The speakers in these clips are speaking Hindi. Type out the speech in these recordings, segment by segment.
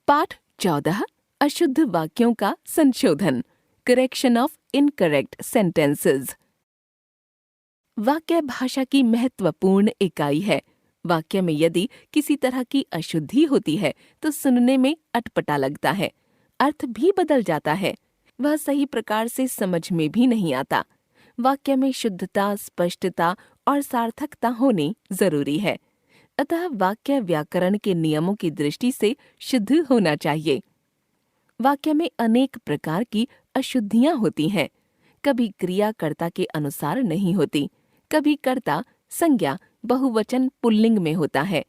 पाठ 14 अशुद्ध वाक्यों का संशोधन। Correction of incorrect sentences. वाक्य भाषा की महत्वपूर्ण इकाई है। वाक्य में यदि किसी तरह की अशुद्धि होती है तो सुनने में अटपटा लगता है, अर्थ भी बदल जाता है, वह सही प्रकार से समझ में भी नहीं आता। वाक्य में शुद्धता, स्पष्टता और सार्थकता होनी जरूरी है। अतः वाक्य व्याकरण के नियमों की दृष्टि से शुद्ध होना चाहिए। वाक्य में अनेक प्रकार की अशुद्धियां होती हैं। कभी क्रिया कर्ता के अनुसार नहीं होती, कभी कर्ता संज्ञा बहुवचन पुल्लिंग में होता है,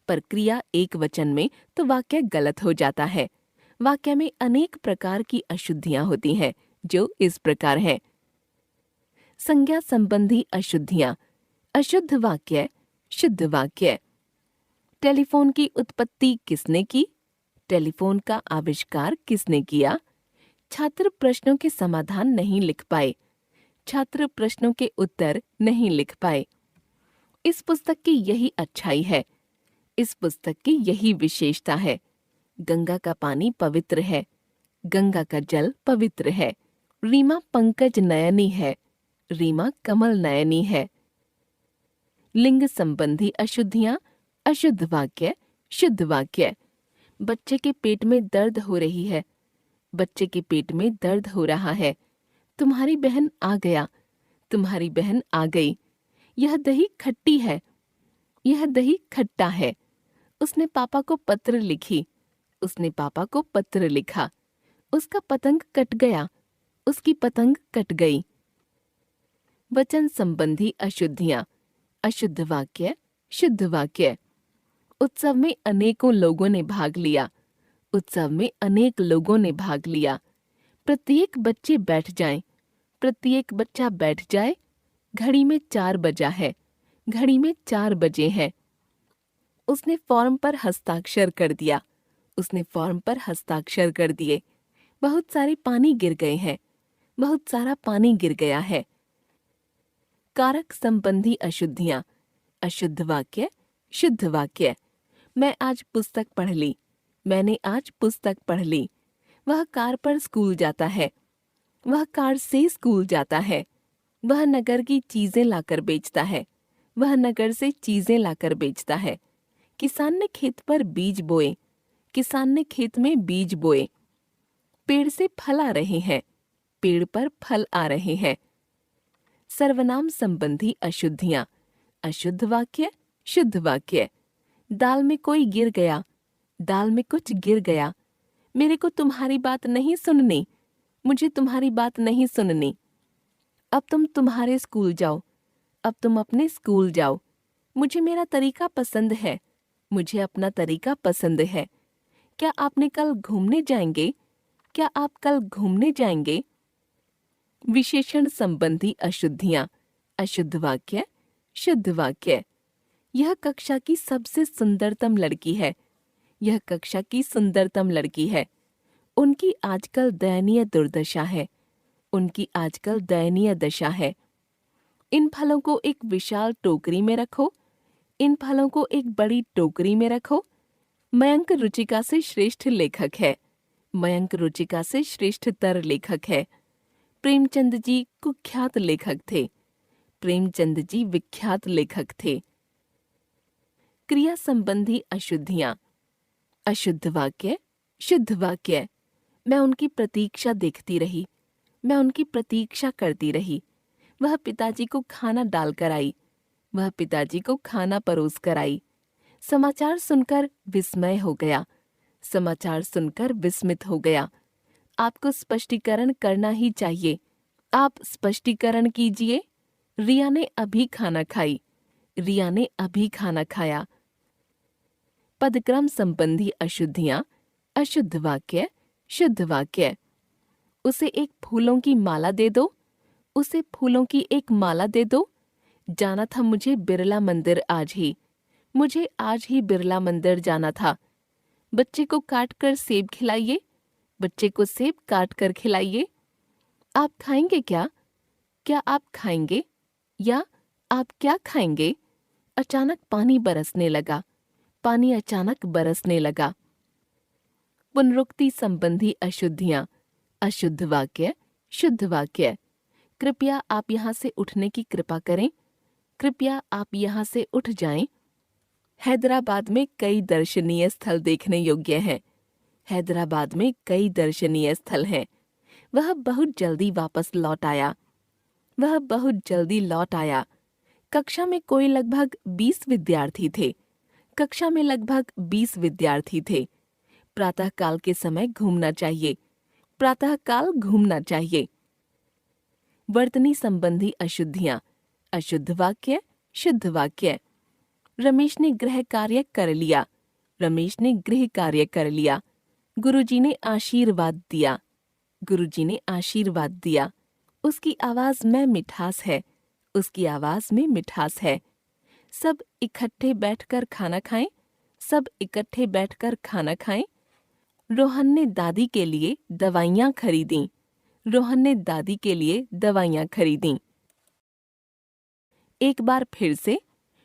पर क्रिया एक वचन में तो वाक्य गलत हो जाता है। वाक्य में अनेक प्रकार की अशुद्धियां होती हैं, जो इस प्रकार हैं। संज्ञा संबंधी अशुद्धियां। अशुद्ध वाक्य, शुद्ध वाक्य। टेलीफोन की उत्पत्ति किसने की? टेलीफोन का आविष्कार किसने किया? छात्र प्रश्नों के समाधान नहीं लिख पाए। छात्र प्रश्नों के उत्तर नहीं लिख पाए। इस पुस्तक की यही अच्छाई है, इस पुस्तक की यही विशेषता है। गंगा का पानी पवित्र है, गंगा का जल पवित्र है। रीमा पंकज नयनी है, रीमा कमल नयनी है। लिंग संबंधी अशुद्धियां। अशुद्ध वाक्य, शुद्ध वाक्य। बच्चे के पेट में दर्द हो रही है, बच्चे के पेट में दर्द हो रहा है। तुम्हारी बहन आ गया, तुम्हारी बहन आ गई। यह दही खट्टी है, यह दही खट्टा है। उसने पापा को पत्र लिखी, उसने पापा को पत्र लिखा। उसका पतंग कट गया, उसकी पतंग कट गई। वचन संबंधी अशुद्धियां। अशुद्ध वाक्य, शुद्ध वाक्य। उत्सव में अनेकों लोगों ने भाग लिया, उत्सव में अनेक लोगों ने भाग लिया। प्रत्येक बच्चे बैठ जाएं, प्रत्येक बच्चा बैठ जाए। घड़ी में 4 बजा है, घड़ी में 4 बजे हैं। उसने फॉर्म पर हस्ताक्षर कर दिया, उसने फॉर्म पर हस्ताक्षर कर दिए। बहुत सारे पानी गिर गए हैं, बहुत सारा पानी गिर गया है। कारक संबंधी अशुद्धियां। अशुद्ध वाक्य, शुद्ध वाक्य। मैं आज पुस्तक पढ़ ली, मैंने आज पुस्तक पढ़ ली। वह कार पर स्कूल जाता है, वह कार से स्कूल जाता है। वह नगर की चीजें लाकर बेचता है, वह नगर से चीजें लाकर बेचता है। किसान ने खेत पर बीज बोए, किसान ने खेत में बीज बोए। पेड़ से फल आ रहे हैं, पेड़ पर फल आ रहे हैं। सर्वनाम संबंधी अशुद्धियां। अशुद्ध वाक्य, शुद्ध वाक्य। दाल में कोई गिर गया, दाल में कुछ गिर गया। मेरे को तुम्हारी बात नहीं सुननी, मुझे तुम्हारी बात नहीं सुननी। अब तुम तुम्हारे स्कूल जाओ, अब तुम अपने स्कूल जाओ। मुझे मेरा तरीका पसंद है, मुझे अपना तरीका पसंद है। क्या आपने कल घूमने जाएंगे? क्या आप कल घूमने जाएंगे? विशेषण संबंधी अशुद्धियां। अशुद्ध वाक्य, शुद्ध वाक्य। यह कक्षा की सबसे सुंदरतम लड़की है, यह कक्षा की सुंदरतम लड़की है। उनकी आजकल दयनीय दुर्दशा है, उनकी आजकल दयनीय दशा है। इन फलों को एक विशाल टोकरी में रखो, इन फलों को एक बड़ी टोकरी में रखो। मयंक रुचिका से श्रेष्ठ लेखक है, मयंक रुचिका से श्रेष्ठतर लेखक है। प्रेमचंद जी कुख्यात लेखक थे, प्रेमचंद जी विख्यात लेखक थे। क्रिया संबंधी अशुद्धियां। अशुद्ध वाक्य, शुद्ध वाक्य। मैं उनकी प्रतीक्षा देखती रही, मैं उनकी प्रतीक्षा करती रही। वह पिताजी को खाना डालकर आई, वह पिताजी को खाना परोस कर आई। समाचार सुनकर विस्मय हो गया, समाचार सुनकर विस्मित हो गया। आपको स्पष्टीकरण करना ही चाहिए, आप स्पष्टीकरण कीजिए। रिया ने अभी खाना खाई, रिया ने अभी खाना खाया। पदक्रम संबंधी अशुद्धियां। अशुद्ध वाक्य, शुद्ध वाक्य। उसे एक फूलों की माला दे दो, उसे फूलों की एक माला दे दो। जाना था मुझे बिरला मंदिर आज ही, मुझे आज ही बिरला मंदिर जाना था। बच्चे को काट कर सेब खिलाइए, बच्चे को सेब काट कर खिलाइए। आप खाएंगे क्या? क्या आप खाएंगे? या आप क्या खाएंगे? अचानक पानी बरसने लगा, पानी अचानक बरसने लगा। पुनरुक्ति संबंधी अशुद्धियां। अशुद्ध वाक्य, शुद्ध वाक्य। कृपया आप यहाँ से उठने की कृपा करें। कृपया आप यहाँ से उठ जाएं। हैदराबाद में कई दर्शनीय स्थल देखने योग्य हैं। हैदराबाद में कई दर्शनीय स्थल हैं। वह बहुत जल्दी वापस लौट आया। वह बहुत जल्दी लौट आया। कक्षा में कोई लगभग 20 विद्यार्थी थे। कक्षा में लगभग 20 विद्यार्थी थे। प्रातःकाल के समय घूमना चाहिए। प्रातःकाल घूमना चाहिए। वर्तनी संबंधी अशुद्धियां। अशुद्ध वाक्य, शुद्ध वाक्य। रमेश ने गृह कार्य कर लिया। रमेश ने गृह कार्य कर लिया। गुरुजी ने आशीर्वाद दिया। गुरुजी ने आशीर्वाद दिया। उसकी आवाज में मिठास है। उसकी आवाज में मिठास है। सब इकट्ठे बैठकर खाना खाएं। सब इकट्ठे बैठकर खाना खाएं। रोहन ने दादी के लिए दवाइयाँ खरीदीं। रोहन ने दादी के लिए दवाइयाँ खरीदीं। एक बार फिर से।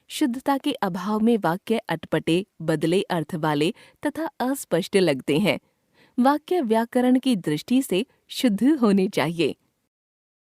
शुद्धता के अभाव में वाक्य अटपटे, बदले अर्थ वाले तथा अस्पष्ट लगते हैं। वाक्य व्याकरण की दृष्टि से शुद्ध होने चाहिए।